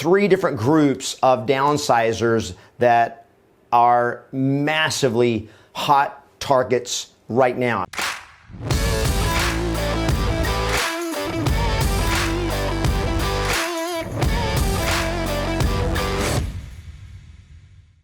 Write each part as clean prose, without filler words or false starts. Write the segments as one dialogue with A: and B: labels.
A: three different groups of downsizers that are massively hot targets right now.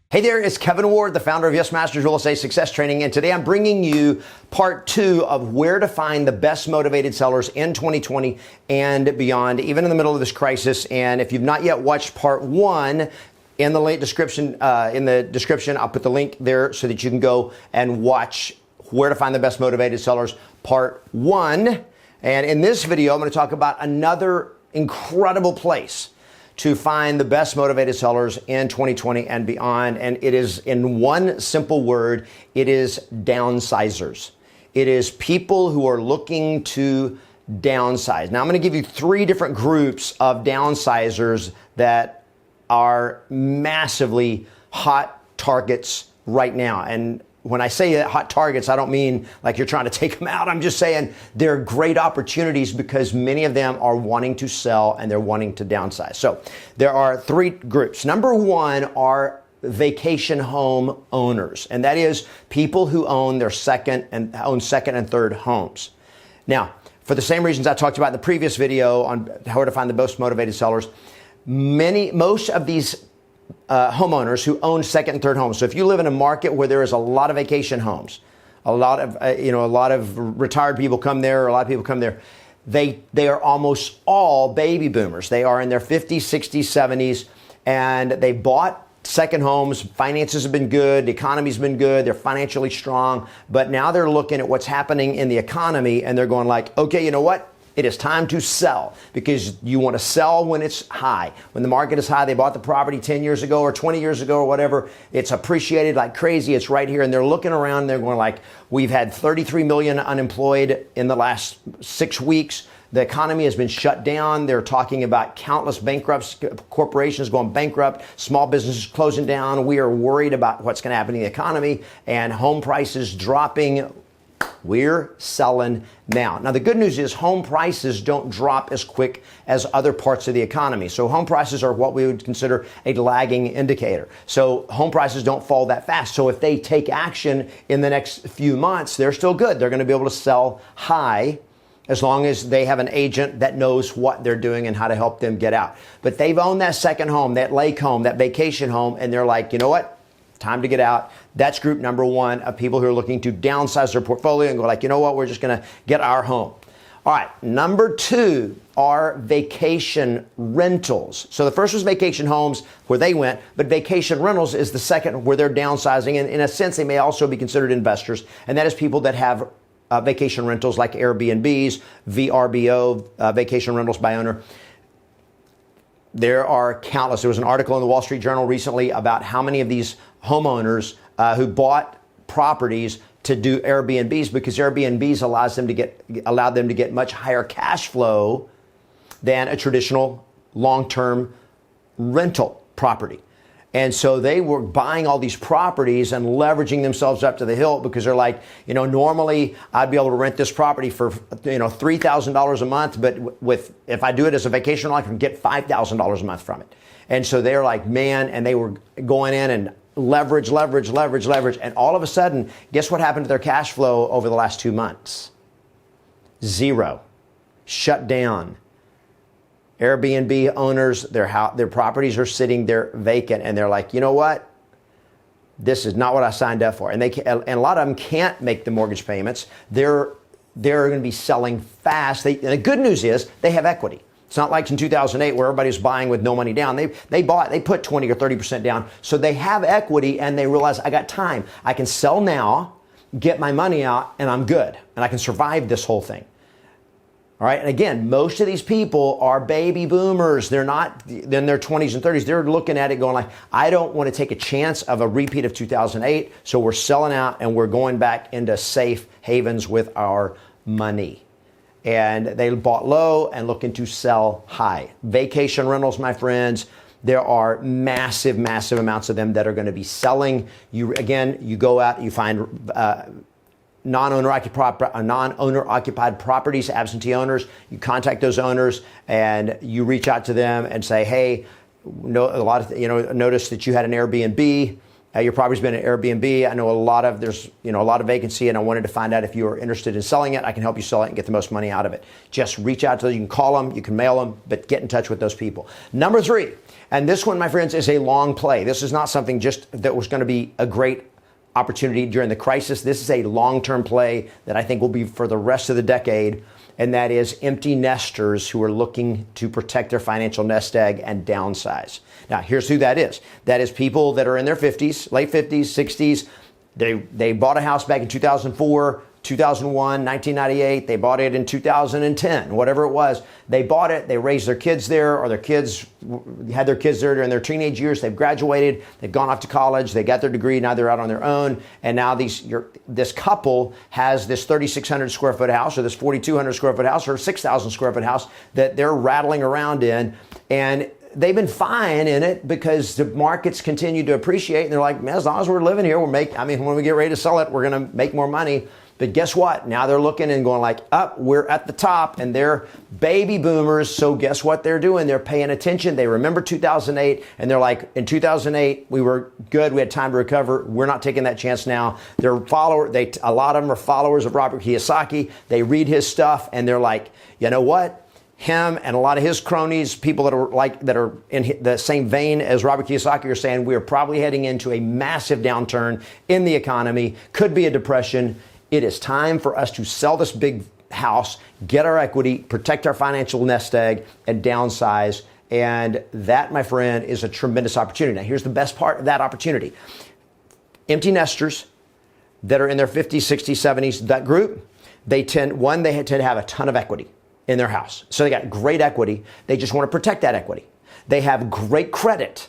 A: Hey there, it's Kevin Ward, the founder of Yes Masters Real Estate Success Training, and today I'm bringing you part 2 of where to find the best motivated sellers in 2020 and beyond, even in the middle of this crisis. And if you've not yet watched part 1, in the link description, I'll put the link there so that you can go and watch where to find the best motivated sellers, part 1. And in this video, I'm going to talk about another incredible place to find the best motivated sellers in 2020 and beyond. And it is, in one simple word, it is downsizers. It is people who are looking to downsize. Now, I'm going to give you 3 different groups of downsizers that are massively hot targets right now. And when I say hot targets, I don't mean like you're trying to take them out. I'm just saying they're great opportunities because many of them are wanting to sell and they're wanting to downsize. So there are 3 groups. Number 1 are vacation home owners, and that is people who own their second and third homes. Now, for the same reasons I talked about in the previous video on how to find the most motivated sellers, most of these homeowners who own second and third homes. So if you live in a market where there is a lot of vacation homes, a lot of retired people come there, or a lot of people come there, they are almost all baby boomers. They are in their 50s, 60s, 70s, and they bought second homes. Finances have been good. The economy's been good. They're financially strong. But now they're looking at what's happening in the economy, and they're going like, okay, you know what? It is time to sell, because you want to sell when it's high. When the market is high, they bought the property 10 years ago or 20 years ago or whatever. It's appreciated like crazy. It's right here. And they're looking around and they're going like, we've had 33 million unemployed in the last 6 weeks. The economy has been shut down. They're talking about countless bankruptcy, corporations going bankrupt, small businesses closing down. We are worried about what's going to happen in the economy, and home prices dropping. We're selling now. Now, the good news is home prices don't drop as quick as other parts of the economy. So home prices are what we would consider a lagging indicator. So home prices don't fall that fast. So if they take action in the next few months, they're still good. They're going to be able to sell high as long as they have an agent that knows what they're doing and how to help them get out. But they've owned that second home, that lake home, that vacation home, and they're like, you know what? Time to get out. That's group number 1 of people who are looking to downsize their portfolio and go like, you know what, we're just going to get our home. All right, number 2 are vacation rentals. So the first was vacation homes, where they went, but vacation rentals is the second, where they're downsizing. And in a sense, they may also be considered investors. And that is people that have vacation rentals like AirBnBs, VRBO, vacation rentals by owner. There are countless. There was an article in the Wall Street Journal recently about how many of these homeowners who bought properties to do Airbnbs, because Airbnbs allowed them to get much higher cash flow than a traditional long-term rental property. And so they were buying all these properties and leveraging themselves up to the hilt, because they're like, you know, normally I'd be able to rent this property for, $3,000 a month, but if I do it as a vacation rental, I can get $5,000 a month from it. And so they're like, man, and they were going in and leverage. And all of a sudden, guess what happened to their cash flow over the last 2 months? 0. Shut down. Airbnb owners, their properties are sitting there vacant, and they're like, you know what? This is not what I signed up for. And a lot of them can't make the mortgage payments. They're going to be selling fast. And the good news is they have equity. It's not like in 2008 where everybody was buying with no money down. They put 20 or 30% down. So they have equity, and they realize, I got time. I can sell now, get my money out, and I'm good. And I can survive this whole thing. All right. And again, most of these people are baby boomers. They're not in their 20s and 30s. They're looking at it going like, I don't want to take a chance of a repeat of 2008. So we're selling out and we're going back into safe havens with our money. And they bought low and looking to sell high. Vacation rentals, my friends, there are massive amounts of them that are going to be selling. You go out, you find non-owner occupied properties, absentee owners. You contact those owners and you reach out to them and say, hey, noticed that you had an Airbnb. Your property's been an Airbnb. I know there's a lot of vacancy, and I wanted to find out if you are interested in selling it. I can help you sell it and get the most money out of it. Just reach out to them. You can call them, you can mail them, but get in touch with those people. Number 3, and this one, my friends, is a long play. This is not something just that was going to be a great opportunity during the crisis. This is a long-term play that I think will be for the rest of the decade, and that is empty nesters who are looking to protect their financial nest egg and downsize. Now, here's who that is. That is people that are in their 50s, late 50s, 60s. They bought a house back in 2004, 2001, 1998. They bought it in 2010, whatever it was. They bought it. They raised their kids there, or their kids had their kids there during their teenage years. They've graduated. They've gone off to college. They got their degree. Now they're out on their own. And now this couple has this 3,600 square foot house, or this 4,200 square foot house, or 6,000 square foot house that they're rattling around in. And they've been fine in it because the markets continue to appreciate. And they're like, man, as long as we're living here, when we get ready to sell it, we're going to make more money. But guess what? Now they're looking and going like, we're at the top, and they're baby boomers. So guess what they're doing? They're paying attention. They remember 2008, and they're like, in 2008, we were good. We had time to recover. We're not taking that chance now. A lot of them are followers of Robert Kiyosaki. They read his stuff, and they're like, you know what? Him and a lot of his cronies, people that are in the same vein as Robert Kiyosaki, are saying we are probably heading into a massive downturn in the economy. Could be a depression. It is time for us to sell this big house, get our equity, protect our financial nest egg, and downsize. And that, my friend, is a tremendous opportunity. Now, here's the best part of that opportunity. Empty nesters that are in their 50s, 60s, 70s, that group, they tend to have a ton of equity in their house. So they got great equity. They just want to protect that equity. They have great credit.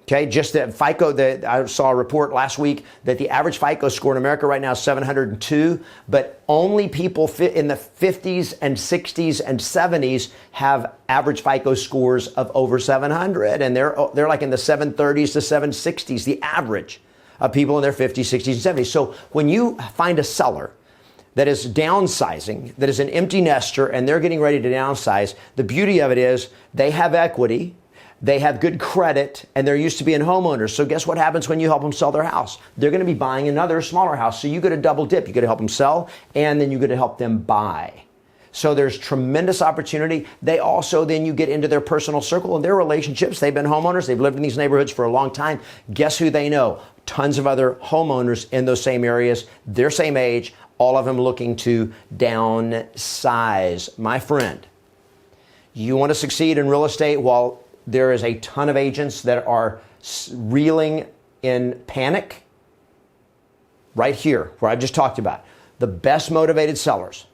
A: Okay, just that FICO, I saw a report last week that the average FICO score in America right now is 702, but only people in the 50s and 60s and 70s have average FICO scores of over 700, and they're like in the 730s to 760s, the average of people in their 50s, 60s, and 70s. So when you find a seller that is downsizing, that is an empty nester, and they're getting ready to downsize, the beauty of it is they have equity, they have good credit, and they're used to being homeowners. So guess what happens when you help them sell their house? They're going to be buying another smaller house. So you get a double dip. You get to help them sell, and then you get to help them buy. So there's tremendous opportunity. They also, then you get into their personal circle and their relationships. They've been homeowners. They've lived in these neighborhoods for a long time. Guess who they know? Tons of other homeowners in those same areas, their same age, all of them looking to downsize. My friend, you want to succeed in real estate while there is a ton of agents that are reeling in panic? Right here, where I've just talked about, the best motivated sellers,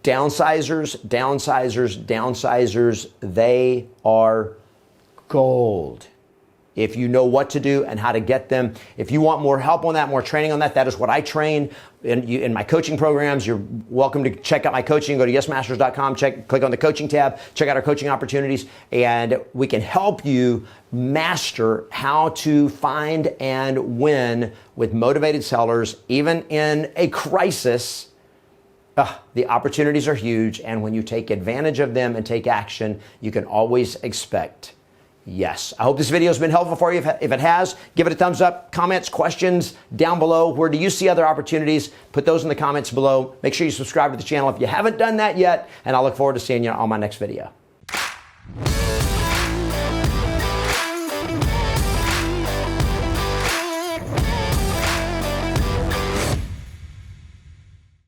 A: downsizers, they are gold. If you know what to do and how to get them. If you want more help on that, more training on that, that is what I train in my coaching programs. You're welcome to check out my coaching. Go to yesmasters.com, click on the coaching tab, check out our coaching opportunities, and we can help you master how to find and win with motivated sellers, even in a crisis. The opportunities are huge, and when you take advantage of them and take action, you can always expect yes. I hope this video has been helpful for you. If it has, give it a thumbs up. Comments, questions down below. Where do you see other opportunities? Put those in the comments below. Make sure you subscribe to the channel if you haven't done that yet, and I look forward to seeing you on my next video.